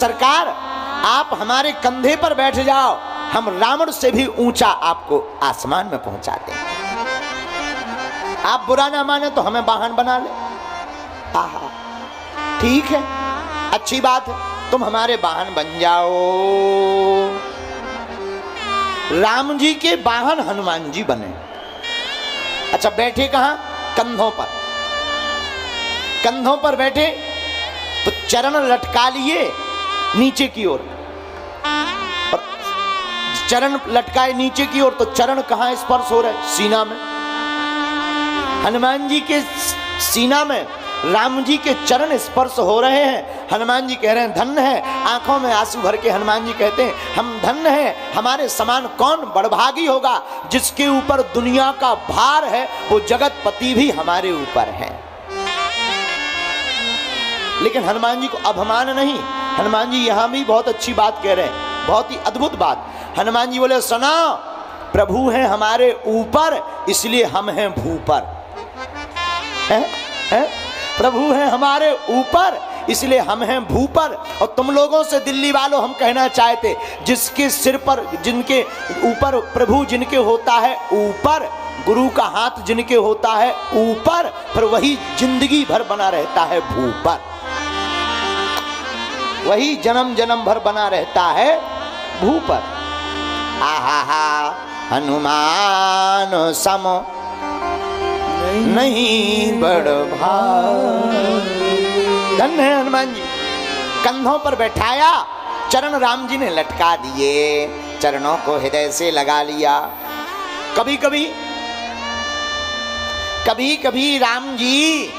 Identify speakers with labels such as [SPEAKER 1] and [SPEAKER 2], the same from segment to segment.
[SPEAKER 1] सरकार आप हमारे कंधे पर बैठ जाओ, हम रावण से भी ऊंचा आपको आसमान में पहुंचा दें। आप बुरा ना माने तो हमें वाहन बना ले। आहा, ठीक है, अच्छी बात है, तुम हमारे वाहन बन जाओ। राम जी के वाहन हनुमान जी बने। अच्छा, बैठे कहां? कंधों पर। कंधों पर बैठे तो चरण लटका लिए नीचे की ओर, और चरण लटकाए नीचे की ओर तो चरण कहां स्पर्श हो रहे? सीना में। हनुमान जी के सीना में राम जी के चरण स्पर्श हो रहे हैं। हनुमान जी कह रहे हैं धन्य है, आंखों में आंसू भर के हनुमान जी कहते हैं हम धन्य हैं, हमारे समान कौन बड़भागी होगा जिसके ऊपर दुनिया का भार है, वो जगतपति भी हमारे ऊपर है। लेकिन हनुमान जी को अभिमान नहीं। हनुमान जी यहां भी बहुत अच्छी बात कह रहे हैं, बहुत ही अद्भुत बात। हनुमान जी बोले सुना, प्रभु हैं हमारे ऊपर इसलिए हम हैं भूपर। है? प्रभु हैं हमारे ऊपर इसलिए हम हैं भूपर। और तुम लोगों से दिल्ली वालों हम कहना चाहते, जिसके सिर पर, जिनके ऊपर प्रभु जिनके होता है ऊपर, गुरु का हाथ जिनके होता है ऊपर, फिर वही जिंदगी भर बना रहता है भूपर, वही जन्म जन्म भर बना रहता है भूपर। आहा, हनुमान सम नहीं बड़ भारी। धन्य है हनुमान जी। कंधों पर बैठाया, चरण राम जी ने लटका दिए, चरणों को हृदय से लगा लिया। कभी कभी राम जी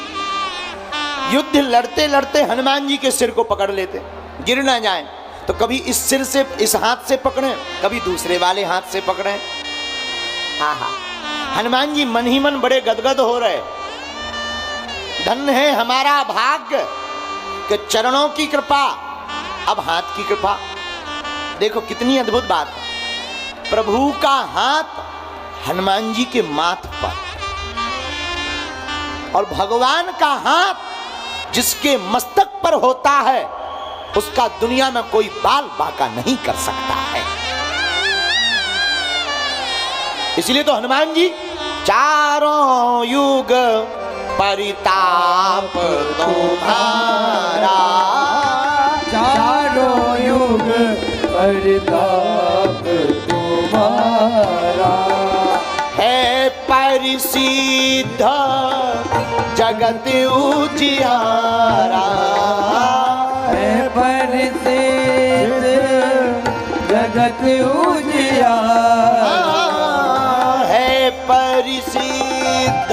[SPEAKER 1] युद्ध लड़ते लड़ते हनुमान जी के सिर को पकड़ लेते, गिर ना जाए, तो कभी इस सिर से, इस हाथ से पकड़े, कभी दूसरे वाले हाथ से पकड़े। आहा, हनुमान जी मन ही मन बड़े गदगद हो रहे। धन्य है हमारा भाग्य कि चरणों की कृपा, अब हाथ की कृपा। देखो कितनी अद्भुत बात है। प्रभु का हाथ हनुमान जी के माथ पर, और भगवान का हाथ जिसके मस्तक पर होता है उसका दुनिया में कोई बाल बांका नहीं कर सकता है। इसलिए तो हनुमान जी चारों युग परिताप तुम्हारा,
[SPEAKER 2] चारों युग परिताप तुम्हारा,
[SPEAKER 1] है परिसिद्ध जगत उजियारा,
[SPEAKER 2] है परिसिद्ध जगत उजियारा,
[SPEAKER 1] है परिसिद्ध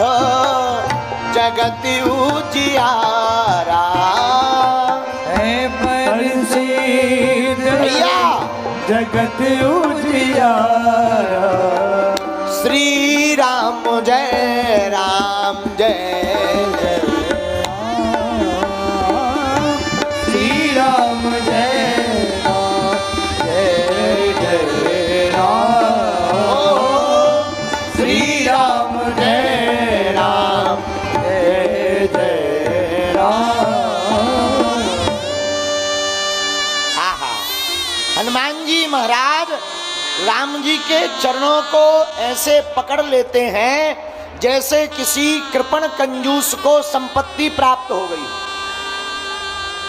[SPEAKER 1] जगत उजियारा,
[SPEAKER 2] है परिसिद्ध जगत उजियारा।
[SPEAKER 1] श्री राम जय राम जय जय
[SPEAKER 2] श्री राम जय राम जय जय राम,
[SPEAKER 1] श्री राम जय राम
[SPEAKER 2] जय जय राम।
[SPEAKER 1] आहा, हनुमान जी महाराज राम जी के चरणों को ऐसे पकड़ लेते हैं जैसे किसी कृपण कंजूस को संपत्ति प्राप्त हो गई।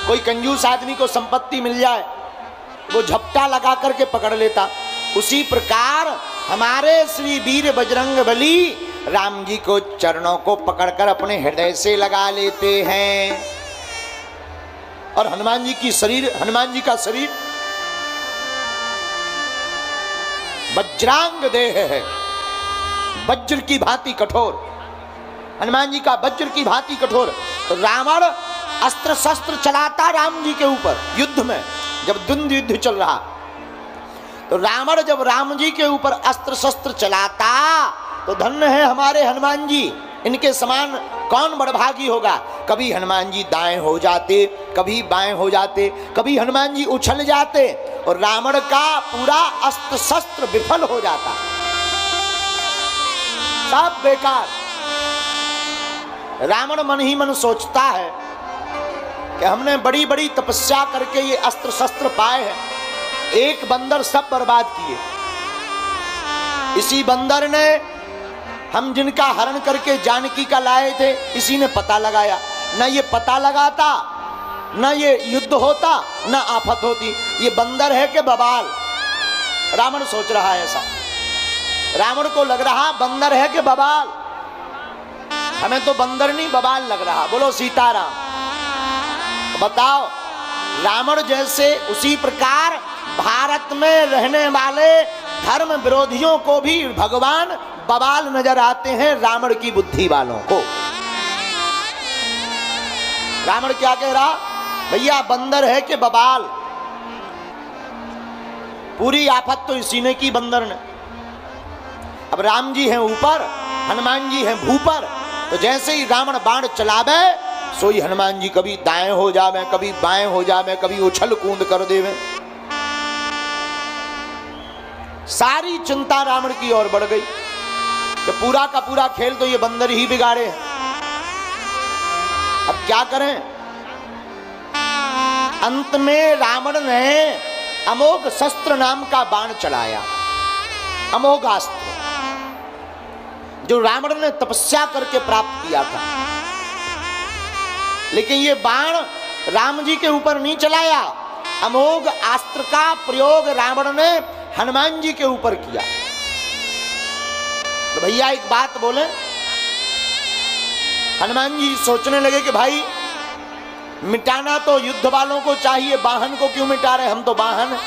[SPEAKER 1] कोई कंजूस आदमी को संपत्ति मिल जाए, वो झपटा लगा करके पकड़ लेता, उसी प्रकार हमारे श्री वीर बजरंगबली राम जी को चरणों को पकड़कर अपने हृदय से लगा लेते हैं। और हनुमान जी का शरीर वज्रांग देह है, वज्र की भांति कठोर। हनुमान जी का वज्र की भांति कठोर। तो रावण अस्त्र शस्त्र चलाता राम जी के ऊपर युद्ध में, जब द्वंद्व युद्ध चल रहा, तो रावण जब राम जी के ऊपर अस्त्र शस्त्र चलाता, तो धन्य है हमारे हनुमान जी, इनके समान कौन बड़भागी होगा। कभी हनुमान जी दाएं हो जाते, कभी बाएं हो जाते, कभी हनुमान जी उछल जाते, और रावण का पूरा अस्त्र शस्त्र विफल हो जाता, सब बेकार। रावण मन ही मन सोचता है कि हमने बड़ी बड़ी तपस्या करके ये अस्त्र शस्त्र पाए हैं, एक बंदर सब बर्बाद किए। इसी बंदर ने हम जिनका हरण करके जानकी का लाए थे, इसी ने पता लगाया। न ये पता लगाता, न ये युद्ध होता, न आफत होती। ये बंदर है कि बवाल? रावण सोच रहा है ऐसा। रावण को लग रहा बंदर है कि बवाल। हमें तो बंदर नहीं बवाल लग रहा। बोलो सीताराम। बताओ, रावण जैसे उसी प्रकार भारत में रहने वाले धर्म विरोधियों को भी भगवान बवाल नजर आते हैं, रावण की बुद्धि वालों को। रावण क्या कह रहा? भैया बंदर है कि बवाल? पूरी आफत तो इसी ने की, बंदर ने। अब राम जी हैं ऊपर, हनुमान जी हैं भूपर, तो जैसे ही रावण बाण चलावे, सोई हनुमान जी कभी दाएं हो जावे, कभी बाएं हो जावे, कभी उछल कूद कर देवे। सारी चिंता रावण की ओर बढ़ गई कि पूरा का पूरा खेल तो ये बंदर ही बिगाड़े हैं। अब क्या करें? अंत में रावण ने अमोघ शस्त्र नाम का बाण चलाया, अमोघ अस्त्र, जो रावण ने तपस्या करके प्राप्त किया था। लेकिन ये बाण राम जी के ऊपर नहीं चलाया, अमोघ अस्त्र का प्रयोग रावण ने हनुमान जी के ऊपर किया। तो भैया एक बात बोले, हनुमान जी सोचने लगे कि भाई मिटाना तो युद्ध वालों को चाहिए, वाहन को क्यों मिटा रहे? हम तो वाहन।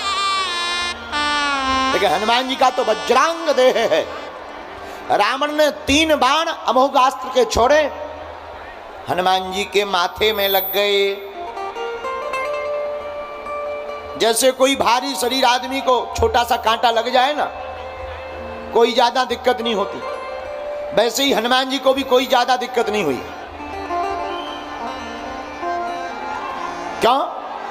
[SPEAKER 1] लेकिन हनुमान जी का तो वज्रांग देह है। रावण ने 3 बाण अमोघास्त्र के छोड़े, हनुमान जी के माथे में लग गए। जैसे कोई भारी शरीर आदमी को छोटा सा कांटा लग जाए ना, कोई ज्यादा दिक्कत नहीं होती, वैसे ही हनुमान जी को भी कोई ज्यादा दिक्कत नहीं हुई। क्यों?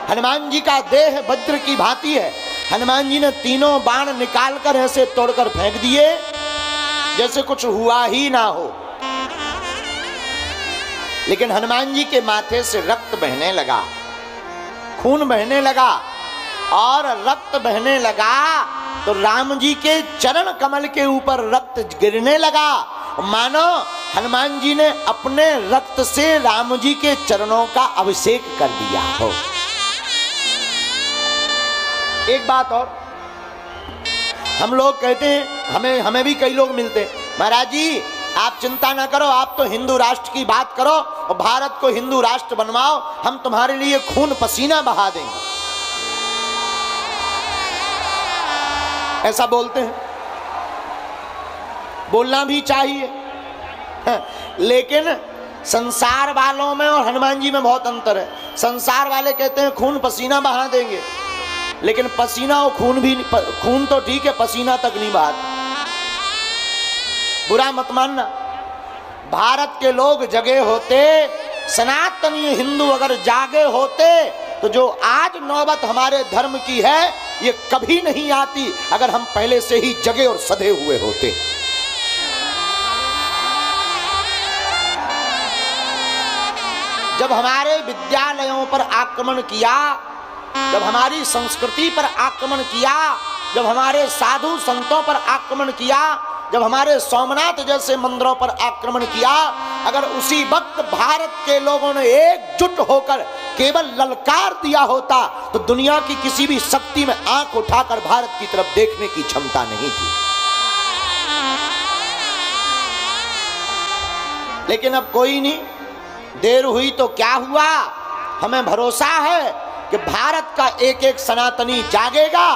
[SPEAKER 1] हनुमान जी का देह वज्र की भांति है। हनुमान जी ने तीनों बाण निकालकर ऐसे तोड़कर फेंक दिए जैसे कुछ हुआ ही ना हो। लेकिन हनुमान जी के माथे से रक्त बहने लगा, खून बहने लगा, और रक्त बहने लगा तो राम जी के चरण कमल के ऊपर रक्त गिरने लगा, मानो हनुमान जी ने अपने रक्त से राम जी के चरणों का अभिषेक कर दिया हो। एक बात और, हम लोग कहते हैं, हमें भी कई लोग मिलते हैं, महाराज जी आप चिंता ना करो, आप तो हिंदू राष्ट्र की बात करो और भारत को हिंदू राष्ट्र बनवाओ, हम तुम्हारे लिए खून पसीना बहा देंगे। ऐसा बोलते हैं, बोलना भी चाहिए, लेकिन संसार वालों में और हनुमान जी में बहुत अंतर है। संसार वाले कहते हैं खून पसीना बहा देंगे, लेकिन पसीना और खून तो ठीक है, पसीना तक नहीं बहाते। बुरा मत मानना, भारत के लोग जगे होते, सनातनी हिंदू अगर जागे होते, तो जो आज नौबत हमारे धर्म की है ये कभी नहीं आती अगर हम पहले से ही जगे और सधे हुए होते। जब हमारे विद्यालयों पर आक्रमण किया, जब हमारी संस्कृति पर आक्रमण किया, जब हमारे साधु संतों पर आक्रमण किया, जब हमारे सोमनाथ जैसे मंदिरों पर आक्रमण किया, अगर उसी वक्त भारत के लोगों ने एकजुट होकर केवल ललकार दिया होता तो दुनिया की किसी भी शक्ति में आंख उठाकर भारत की तरफ देखने की क्षमता नहीं थी। लेकिन अब कोई नहीं, देर हुई तो क्या हुआ, हमें भरोसा है कि भारत का एक एक सनातनी जागेगा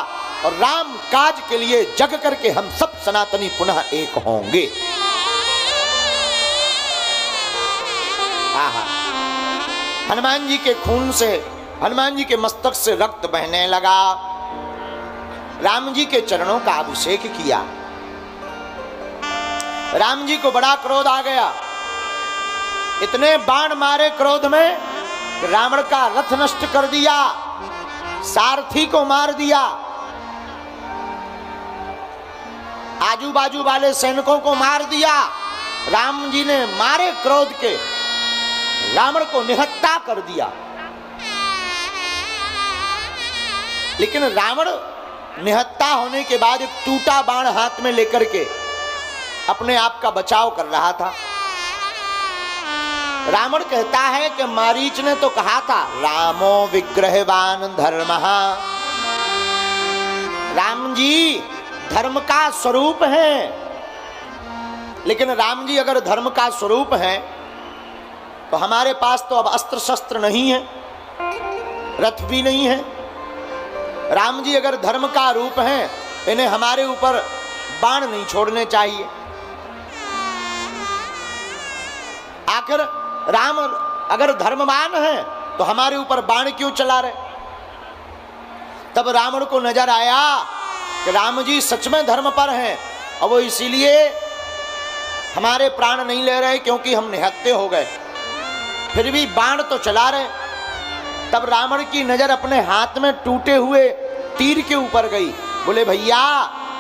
[SPEAKER 1] और राम काज के लिए जग करके हम सब सनातनी पुनः एक होंगे। हनुमान जी के खून से, हनुमान जी के मस्तक से रक्त बहने लगा, राम जी के चरणों का अभिषेक किया। राम जी को बड़ा क्रोध आ गया, इतने बाण मारे क्रोध में कि रावण का रथ नष्ट कर दिया, सारथी को मार दिया, आजू बाजू वाले सैनिकों को मार दिया। राम जी ने मारे क्रोध के रावण को निहत्ता कर दिया। लेकिन रावण निहत्था होने के बाद एक टूटा बाण हाथ में लेकर के अपने आप का बचाव कर रहा था। रावण कहता है कि मारीच ने तो कहा था रामो विग्रहवान धर्मः, राम जी धर्म का स्वरूप है। लेकिन राम जी अगर धर्म का स्वरूप है तो हमारे पास तो अब अस्त्र शस्त्र नहीं है, रथ भी नहीं है। राम जी अगर धर्म का रूप है, इन्हें हमारे ऊपर बाण नहीं छोड़ने चाहिए। आखिर राम अगर धर्मवान है तो हमारे ऊपर बाण क्यों चला रहे? तब रावण को नजर आया कि राम जी सच में धर्म पर हैं और वो इसीलिए हमारे प्राण नहीं ले रहे क्योंकि हम निहत्थे हो गए, फिर भी बाण तो चला रहे। तब रावण की नजर अपने हाथ में टूटे हुए तीर के ऊपर गई। बोले भैया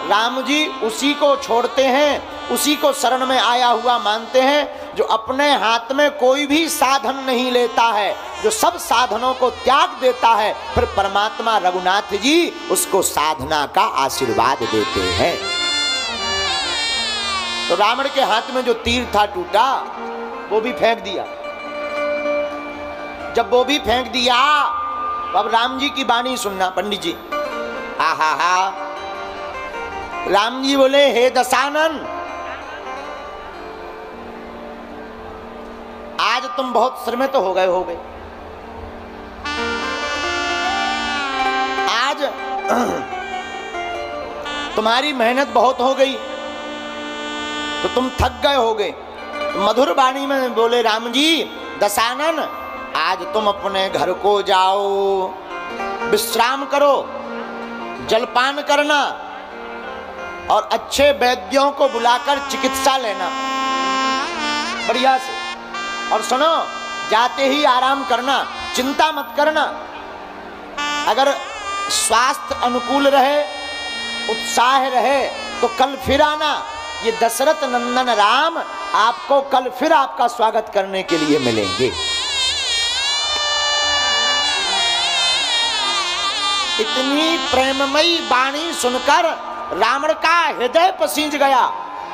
[SPEAKER 1] राम जी उसी को छोड़ते हैं, उसी को शरण में आया हुआ मानते हैं जो अपने हाथ में कोई भी साधन नहीं लेता है, जो सब साधनों को त्याग देता है, फिर परमात्मा रघुनाथ जी उसको साधना का आशीर्वाद देते हैं। तो रावण के हाथ में जो तीर था टूटा, वो भी फेंक दिया। जब वो भी फेंक दिया तो अब राम जी की वाणी सुनना पंडित जी। हा हा हा, राम जी बोले हे दशानन, आज तुम बहुत श्रमित हो गए होगे। आज तुम्हारी मेहनत बहुत हो गई तो तुम थक गए होगे। मधुर वाणी में बोले राम जी, दशानन आज तुम अपने घर को जाओ, विश्राम करो, जलपान करना और अच्छे वैद्यों को बुलाकर चिकित्सा लेना बढ़िया से। और सुनो, जाते ही आराम करना, चिंता मत करना। अगर स्वास्थ्य अनुकूल रहे, उत्साह रहे तो कल फिर आना। ये दशरथ नंदन राम आपको कल फिर आपका स्वागत करने के लिए मिलेंगे। इतनी प्रेममयी वाणी सुनकर रावण का हृदय पसीज गया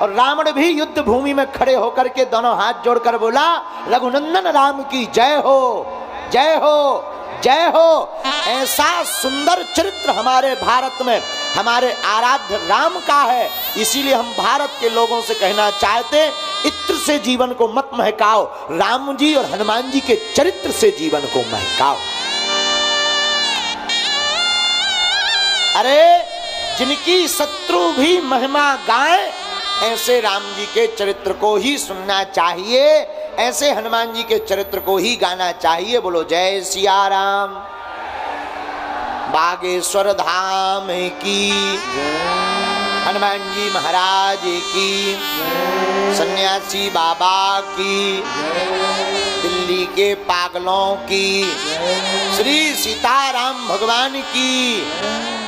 [SPEAKER 1] और रावण भी युद्ध भूमि में खड़े होकर के दोनों हाथ जोड़कर बोला, रघुनंदन राम की जय हो, जय हो, जय हो। ऐसा सुंदर चरित्र हमारे भारत में हमारे आराध्य राम का है। इसीलिए हम भारत के लोगों से कहना चाहते, इत्र से जीवन को मत महकाओ, राम जी और हनुमान जी के चरित्र से जीवन को महकाओ। अरे जिनकी शत्रु भी महिमा गाए, ऐसे राम जी के चरित्र को ही सुनना चाहिए, ऐसे हनुमान जी के चरित्र को ही गाना चाहिए। बोलो जय सिया राम। बागेश्वर धाम की, हनुमान जी महाराज की, सन्यासी बाबा की, दिल्ली के पागलों की, श्री सीताराम भगवान की।